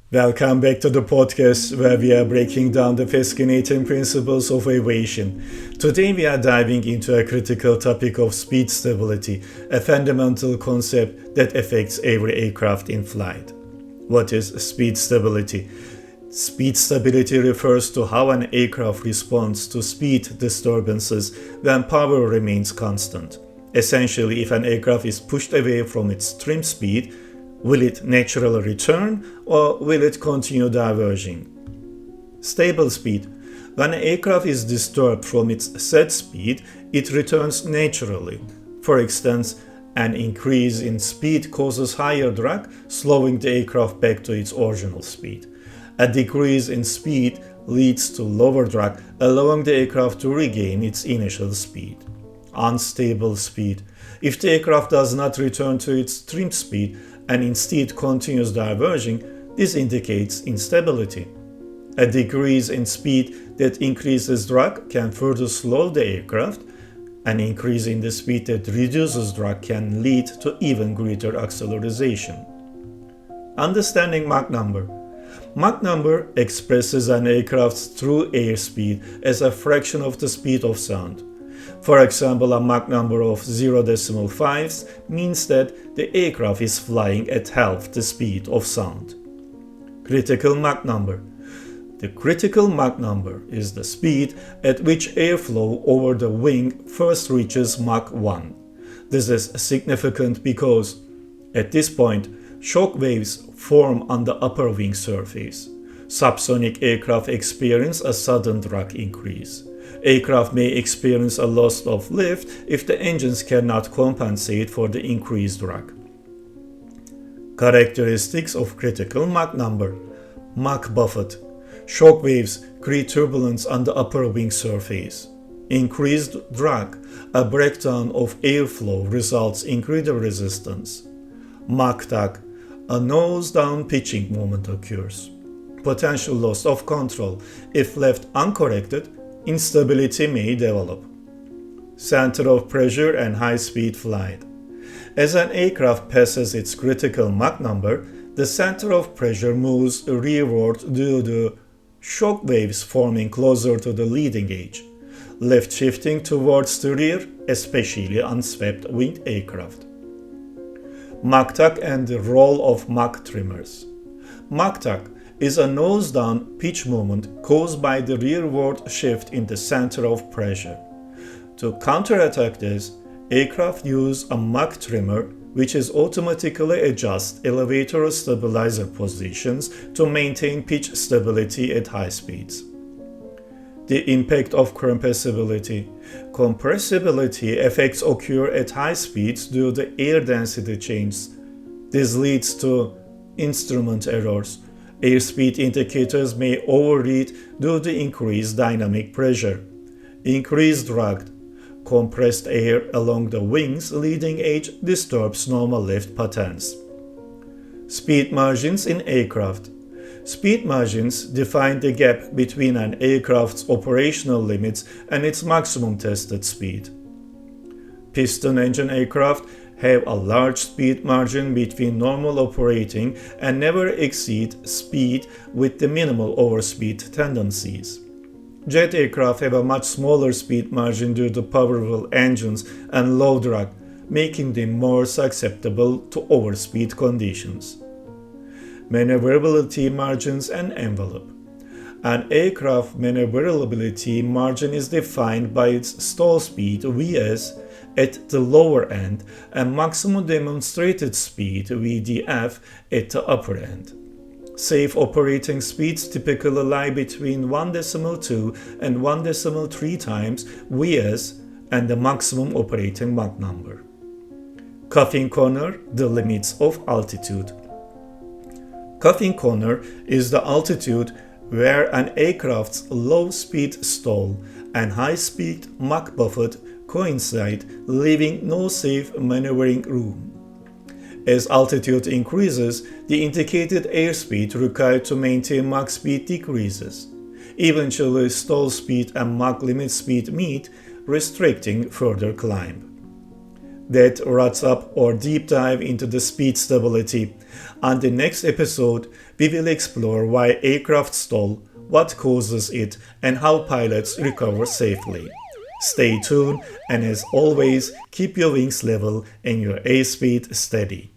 Welcome back to the podcast where we are breaking down the fascinating principles of aviation. Today we are diving into a critical topic of speed stability, a fundamental concept that affects every aircraft in flight. What is speed stability? Speed stability refers to how an aircraft responds to speed disturbances when power remains constant. Essentially, if an aircraft is pushed away from its trim speed, will it naturally return or will it continue diverging? Stable speed. When an aircraft is disturbed from its set speed, it returns naturally. For instance, an increase in speed causes higher drag, slowing the aircraft back to its original speed. A decrease in speed leads to lower drag, allowing the aircraft to regain its initial speed. Unstable speed. If the aircraft does not return to its trim speed and instead continues diverging, this indicates instability. A decrease in speed that increases drag can further slow the aircraft. An increase in the speed that reduces drag can lead to even greater acceleration. Understanding Mach number. Mach number expresses an aircraft's true airspeed as a fraction of the speed of sound. For example, a Mach number of 0.5 means that the aircraft is flying at half the speed of sound. Critical Mach number. The critical Mach number is the speed at which airflow over the wing first reaches Mach 1. This is significant because, at this point, shock waves form on the upper wing surface. Subsonic aircraft experience a sudden drag increase. Aircraft may experience a loss of lift if the engines cannot compensate for the increased drag. Characteristics of critical Mach number. Mach buffet. Shock waves create turbulence on the upper wing surface. Increased drag, a breakdown of airflow, results in greater resistance. Mach tug. A nose-down pitching movement occurs. Potential loss of control. If left uncorrected, instability may develop. Center of pressure and high-speed flight. As an aircraft passes its critical Mach number, the center of pressure moves rearward due to shock waves forming closer to the leading edge, lift shifting towards the rear, especially on swept-winged aircraft. Mach tug and the role of Mach trimmers. Mach tug is a nose-down pitch movement caused by the rearward shift in the center of pressure. To counterattack this, aircraft use a Mach trimmer, which is automatically adjusts elevator stabilizer positions to maintain pitch stability at high speeds. The impact of compressibility. Compressibility effects occur at high speeds due to air density changes. This leads to instrument errors. Airspeed indicators may overread due to increased dynamic pressure. Increased drag. Compressed air along the wing's leading edge disturbs normal lift patterns. Speed margins in aircraft. Speed margins define the gap between an aircraft's operational limits and its maximum tested speed. Piston engine aircraft have a large speed margin between normal operating and never exceed speed with the minimal overspeed tendencies. Jet aircraft have a much smaller speed margin due to powerful engines and low drag, making them more susceptible to overspeed conditions. Maneuverability margins and envelope. An aircraft maneuverability margin is defined by its stall speed (Vs) at the lower end and maximum demonstrated speed (VDF) at the upper end. Safe operating speeds typically lie between 1.2 and 1.3 times Vs and the maximum operating Mach number. Cuffing corner, the limits of altitude. Cuffing corner is the altitude where an aircraft's low-speed stall and high-speed Mach buffet coincide, leaving no safe maneuvering room. As altitude increases, the indicated airspeed required to maintain Mach speed decreases. Eventually, stall speed and Mach limit speed meet, restricting further climb. that wraps up our deep dive into the speed stability. On the next episode, we will explore why aircraft stall, what causes it, and how pilots recover safely. Stay tuned, and as always, keep your wings level and your airspeed steady.